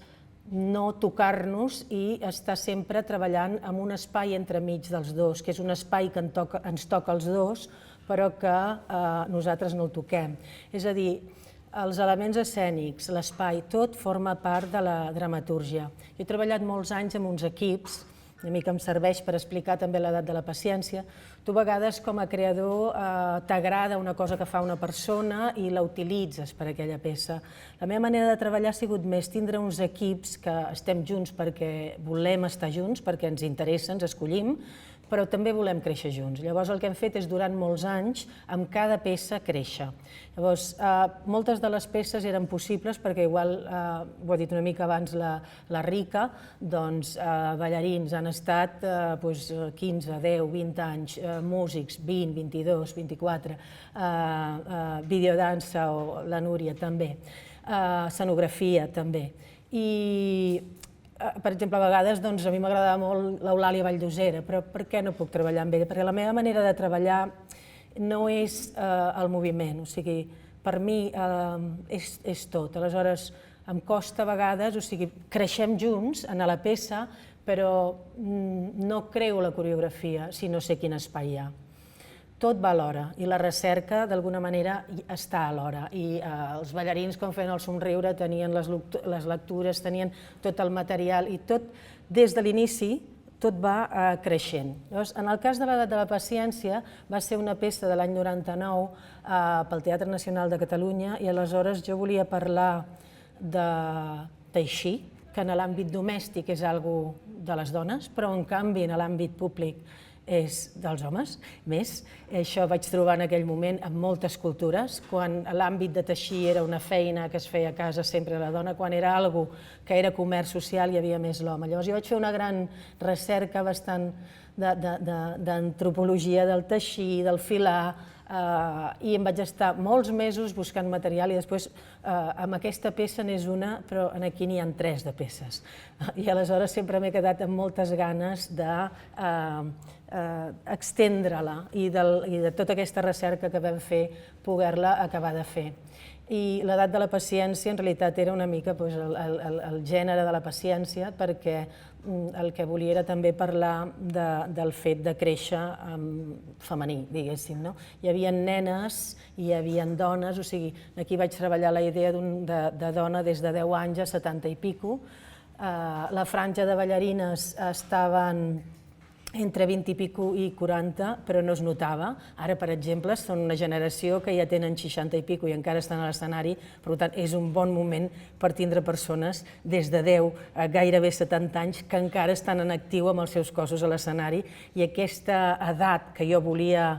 no tocar-nos i estar sempre treballant en un espai entremig dels dos, que és un espai que ens toca els dos, però que nosaltres no el toquem. És a dir, els elements escènics, l'espai, tot forma part de la dramatúrgia. Jo he treballat molts anys amb uns equips, una mica em serveix per explicar també l'edat de la paciència. Tu a vegades com a creador t'agrada una cosa que fa una persona i la utilitzes per aquella peça. La meva manera de treballar ha sigut més tindre uns equips que estem junts perquè volem estar junts, perquè ens interessa, ens escollim, però també volem créixer junts. Llavors el que hem fet és durant molts anys amb cada peça créixer. Llavors moltes de les peces eren possibles perquè igual, ho ha dit una mica abans la Rica, doncs ballarins han estat 15, 10, 20 anys, músics 20, 22, 24, videodansa o la Núria també, escenografia també. I per exemple, a vegades a mi m'agradava molt l'Eulàlia Valldosera, però per què no puc treballar amb ella? Perquè la meva manera de treballar no és el moviment, o sigui, per mi és tot. Aleshores, em costa a vegades, o sigui, creixem junts en la peça, però no creo la coreografia si no sé quin espai hi ha. Tot va alhora, i la recerca d'alguna manera està alhora, i els ballarins quan feien el somriure tenien les lectures, tenien tot el material, i tot, des de l'inici, tot va creixent. Llavors, en el cas de l'edat de la paciència, va ser una peça de l'any 99 pel Teatre Nacional de Catalunya, i aleshores jo volia parlar de teixir, que en l'àmbit domèstic és algo de les dones, però en canvi en l'àmbit públic és dels homes. Més, això vaig trobar en aquell moment en moltes cultures, quan l'àmbit de teixir era una feina que es feia a casa sempre a la dona, quan era algo que era comerç social hi havia més l'home. Llavors jo vaig fer una gran recerca bastant d'antropologia del teixir, del filar, i em vaig estar molts mesos buscant material, i després amb aquesta peça n'és una, però aquí n'hi ha 3 de peces. I aleshores sempre m'he quedat amb moltes ganes d'estendre-la i de tota aquesta recerca que vam fer, poder-la acabar de fer. I l'edat de la paciència en realitat era una mica el gènere de la paciència, perquè el que volia era també parlar del fet de créixer femení, diguéssim. Hi havia nenes, hi havia dones, o sigui, aquí vaig treballar la idea de dona des de 10 anys a 70 i pico. La franja de ballarines estaven entre 20 i pico i 40, però no es notava. Ara, per exemple, són una generació que ja tenen 60 i pico i encara estan a l'escenari, per tant, és un bon moment per tindre persones des de 10 a gairebé 70 anys que encara estan en actiu amb els seus cossos a l'escenari, i aquesta edat que jo volia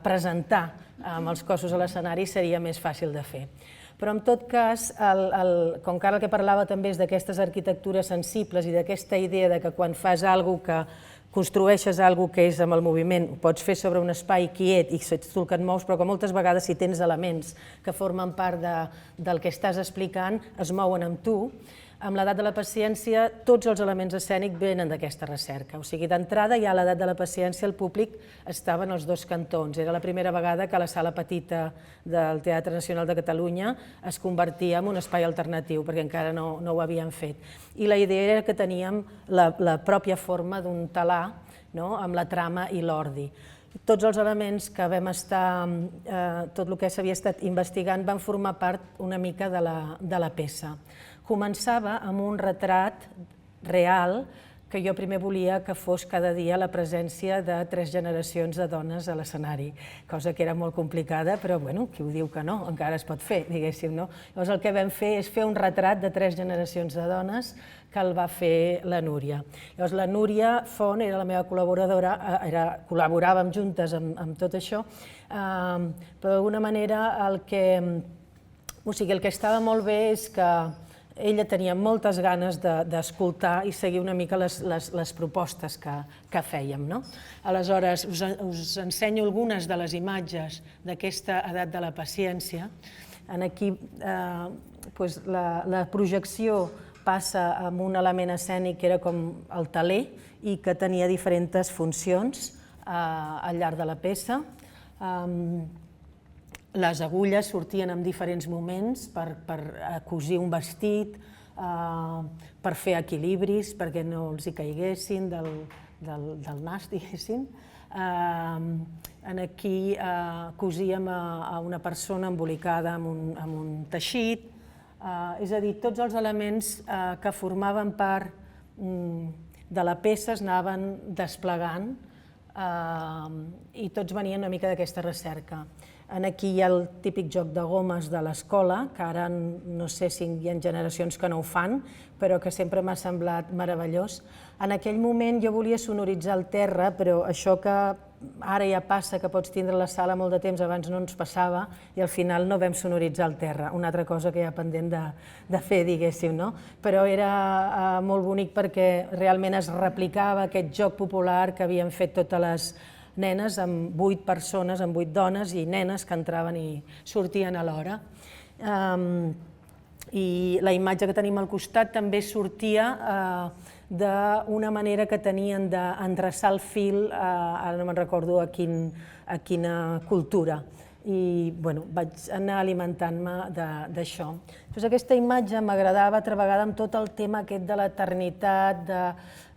presentar amb els cossos a l'escenari seria més fàcil de fer. Però en tot cas, com que ara el que parlava també és d'aquestes arquitectures sensibles i d'aquesta idea de que quan fas alguna cosa, que construeixes alguna cosa que és amb el moviment, ho pots fer sobre un espai quiet i ets tu el que et mous, però que moltes vegades si tens elements que formen part del que estàs explicant, es mouen amb tu. Amb l'edat de la paciència, tots els elements escènics venen d'aquesta recerca. O sigui, d'entrada ja a l'edat de la paciència el públic estava en els 2 cantons. Era la primera vegada que la sala petita del Teatre Nacional de Catalunya es convertia en un espai alternatiu, perquè encara no ho havien fet. I la idea era que teníem la pròpia forma d'un talar, amb la trama i l'ordi. Tots els elements que vam estar, tot el que s'havia estat investigant, van formar part una mica de la peça. Començava amb un retrat real que jo primer volia que fos cada dia la presència de 3 generacions de dones a l'escenari, cosa que era molt complicada, però bueno, qui ho diu que no, encara es pot fer, diguéssim, no? Llavors el que vam fer és fer un retrat de 3 generacions de dones que el va fer la Núria. Llavors la Núria Font era la meva col·laboradora, col·laboràvem juntes amb tot això, però d'alguna manera el que estava molt bé és que ella tenia moltes ganes d'escoltar i seguir una mica les propostes que fèiem. Aleshores, us ensenyo algunes de les imatges d'aquesta edat de la paciència. Aquí la projecció passa amb un element escènic que era com el teler i que tenia diferents funcions al llarg de la peça. Les agulles sortien en diferents moments per cosir un vestit, per fer equilibris, perquè no els hi caiguessin del nas, diguéssim. Aquí cosíem a una persona embolicada amb un teixit. És a dir, tots els elements que formaven part de la peça es anaven desplegant i tots venien una mica d'aquesta recerca. Aquí hi ha el típic joc de gomes de l'escola, que ara no sé si hi ha generacions que no ho fan, però que sempre m'ha semblat meravellós. En aquell moment jo volia sonoritzar el terra, però això que ara ja passa, que pots tindre la sala molt de temps, abans no ens passava, i al final no vam sonoritzar el terra, una altra cosa que hi ha pendent de fer, diguéssim, no? Però era molt bonic perquè realment es replicava aquest joc popular que havien fet totes les nenes, amb 8 persones, amb 8 dones i nenes que entraven i sortien alhora. I la imatge que tenim al costat també sortia d'una manera que tenien d'endreçar el fil, ara no me'n recordo a quina cultura, i vaig anar alimentant-me d'això. Doncs aquesta imatge m'agradava altra vegada amb tot el tema aquest de l'eternitat,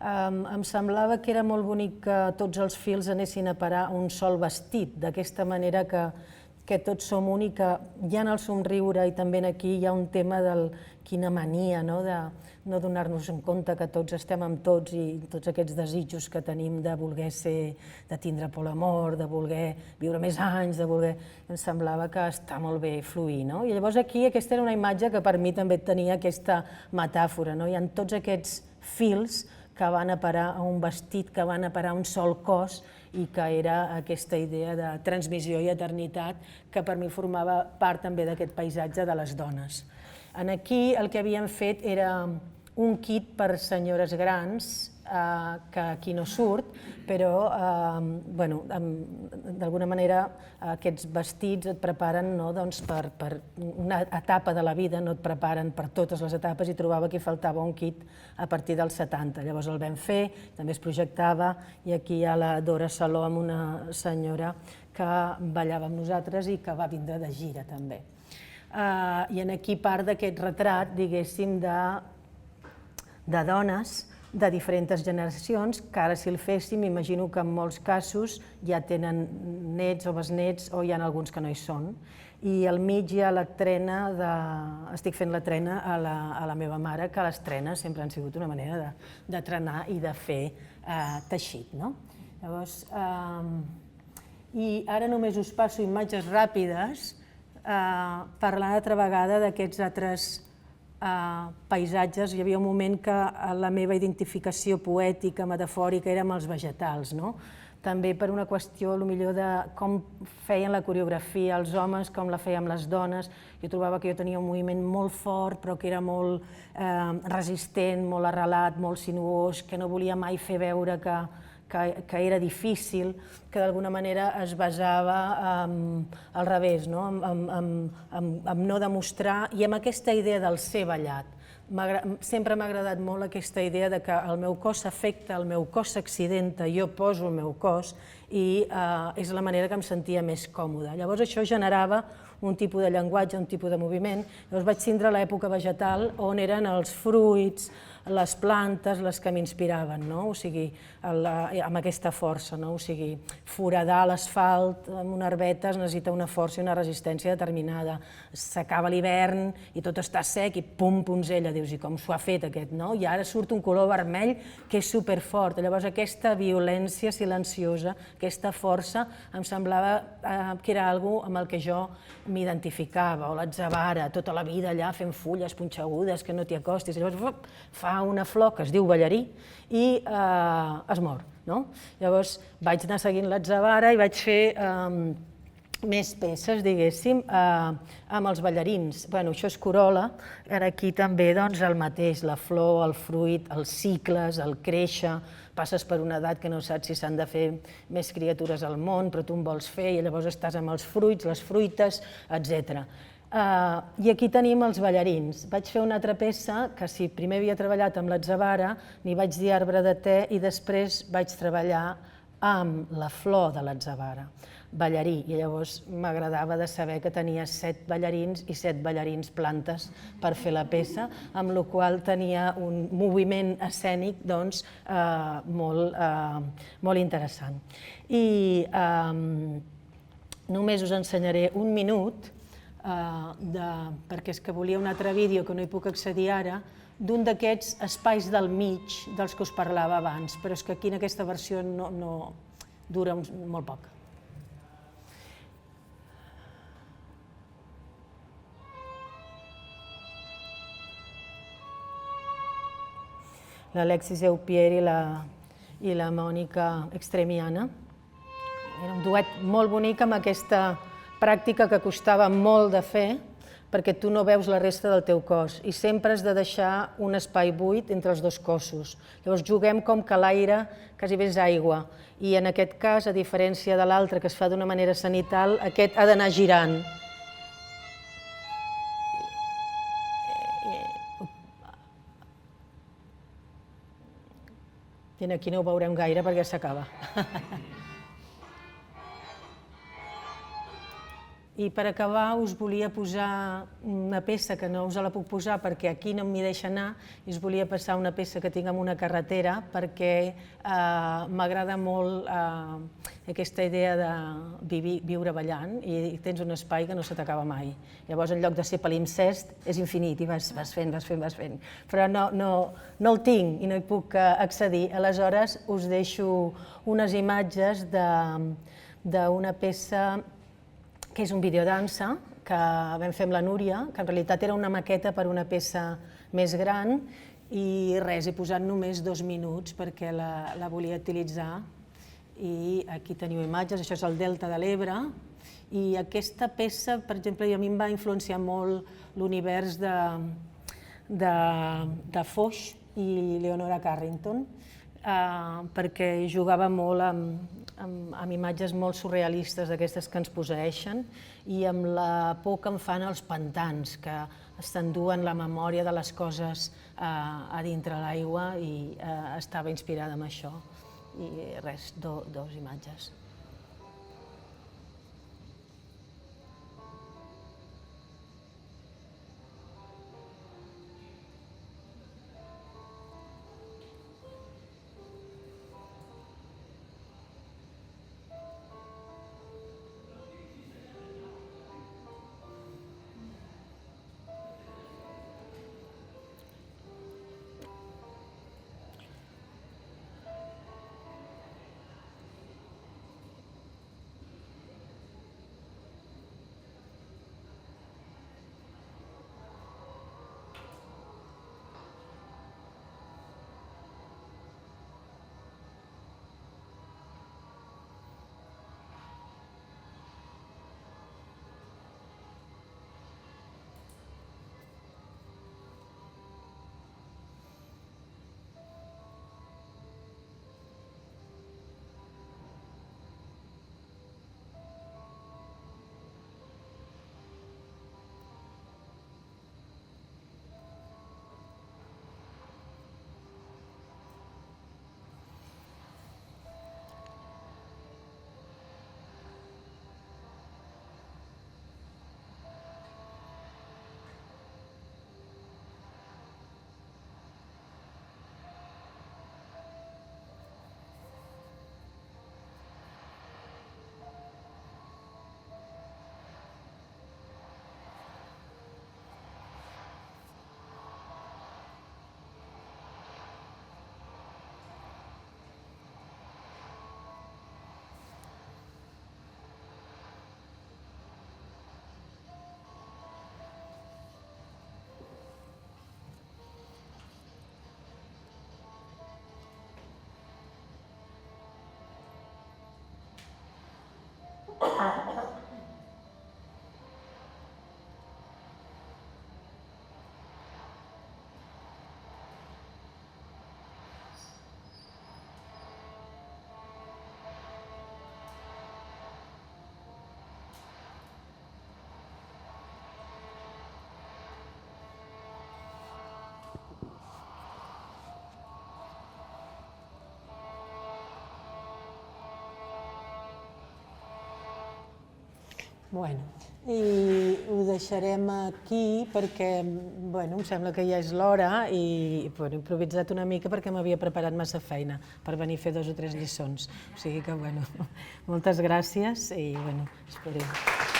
em semblava que era molt bonic que tots els fils anessin a parar a un sol vestit, d'aquesta manera que tots som un i que ja en el somriure i també aquí hi ha un tema del quina mania, de no donar-nos en compte que tots estem amb tots i tots aquests desitjos que tenim de voler ser, de tindre por l'amor, de voler viure més anys, de voler... Em semblava que està molt bé fluir, no? I llavors aquí aquesta era una imatge que per mi també tenia aquesta metàfora, no? Hi ha tots aquests fils que van a parar a un vestit, que van a parar a un sol cos i que era aquesta idea de transmissió i eternitat que per mi formava part també d'aquest paisatge de les dones. Aquí el que havíem fet era un kit per senyores grans, que aquí no surt, però d'alguna manera aquests vestits et preparen per una etapa de la vida, no et preparen per totes les etapes i trobava que hi faltava un kit a partir dels 70. Llavors el vam fer, també es projectava i aquí hi ha la Dora Saló amb una senyora que ballava amb nosaltres i que va vindre de gira també. I aquí part d'aquest retrat, diguéssim, de dones de diferents generacions, que ara si el féssim, imagino que en molts casos ja tenen nets o besnets o hi ha alguns que no hi són. I al mig hi ha la trena, estic fent la trena a la meva mare, que les trenes sempre han sigut una manera de trenar i de fer teixit. Llavors, i ara només us passo imatges ràpides parlant altra vegada d'aquests altres paisatges. Hi havia un moment que la meva identificació poètica, metafòrica, era amb els vegetals, també per una qüestió potser de com feien la coreografia els homes, com la fèiem les dones. Jo trobava que jo tenia un moviment molt fort, però que era molt resistent, molt arrelat, molt sinuós, que no volia mai fer veure que era difícil, que d'alguna manera es basava al revés, en no demostrar, i amb aquesta idea del ser ballat. Sempre m'ha agradat molt aquesta idea de que el meu cos s'afecta, el meu cos s'accidenta, jo poso el meu cos i és la manera que em sentia més còmoda. Llavors això generava un tipus de llenguatge, un tipus de moviment. Llavors vaig tindre l'època vegetal on eren els fruits, les plantes, les que m'inspiraven, o sigui, amb aquesta força, o sigui, foradar l'asfalt amb una herbeta es necessita una força i una resistència determinada. S'acaba l'hivern i tot està sec i pum, punzella, dius, i com s'ho ha fet aquest, I ara surt un color vermell que és superfort. Llavors aquesta violència silenciosa, aquesta força, em semblava que era alguna cosa amb el que jo m'identificava, o l'atzavara, tota la vida allà fent fulles punxegudes, que no t'hi acostis. Llavors fa una flor que es diu ballarí i es mor. Llavors vaig anar seguint l'atzavara i vaig fer més peces, diguéssim, amb els ballarins. Això és corol·la, aquí també el mateix, la flor, el fruit, els cicles, el créixer, passes per una edat que no saps si s'han de fer més criatures al món, però tu en vols fer i llavors estàs amb els fruits, les fruites, etc. I aquí tenim els ballarins. Vaig fer una altra peça que si primer havia treballat amb l'atzavara, n'hi vaig dir arbre de te i després vaig treballar amb la flor de l'atzavara, ballarí, i llavors m'agradava de saber que tenia 7 ballarins i 7 ballarins plantes per fer la peça, amb la qual tenia un moviment escènic molt interessant. I només us ensenyaré un minut, perquè és que volia un altre vídeo que no hi puc accedir ara, d'un d'aquests espais del mig dels que us parlava abans, però és que aquí en aquesta versió no dura molt poc. L'Alexis Eupier i la Mònica Extremiana. Era un duet molt bonic amb aquesta pràctica que costava molt de fer, perquè tu no veus la resta del teu cos i sempre has de deixar un espai buit entre els dos cossos. Llavors juguem com que l'aire quasi bé és aigua i en aquest cas, a diferència de l'altre que es fa d'una manera cenital, aquest ha d'anar girant. I aquí no ho veurem gaire perquè s'acaba. I per acabar us volia posar una peça que no us la puc posar perquè aquí no m'hi deixa anar, i us volia passar una peça que tinc en una carretera perquè m'agrada molt aquesta idea de viure ballant i tens un espai que no se t'acaba mai. Llavors, en lloc de ser palimpsest, és infinit i vas fent. Però no el tinc i no hi puc accedir. Aleshores, us deixo unes imatges d'una peça que és un videodansa que vam fer amb la Núria, que en realitat era una maqueta per una peça més gran, i res, he posat només 2 minuts perquè la volia utilitzar. I aquí teniu imatges, això és el Delta de l'Ebre, i aquesta peça, per exemple, a mi em va influenciar molt l'univers de Foix i Leonora Carrington, perquè jugava molt amb imatges molt surrealistes d'aquestes que ens posseeixen i amb la por que em fan els pantans, que s'enduen la memòria de les coses a dintre l'aigua, i estava inspirada en això. I res, 2 imatges. Bueno, i ho deixarem aquí perquè em sembla que ja és l'hora i he improvisat una mica perquè m'havia preparat massa feina per venir a fer 2 o 3 lliçons. O sigui que, moltes gràcies i esperem.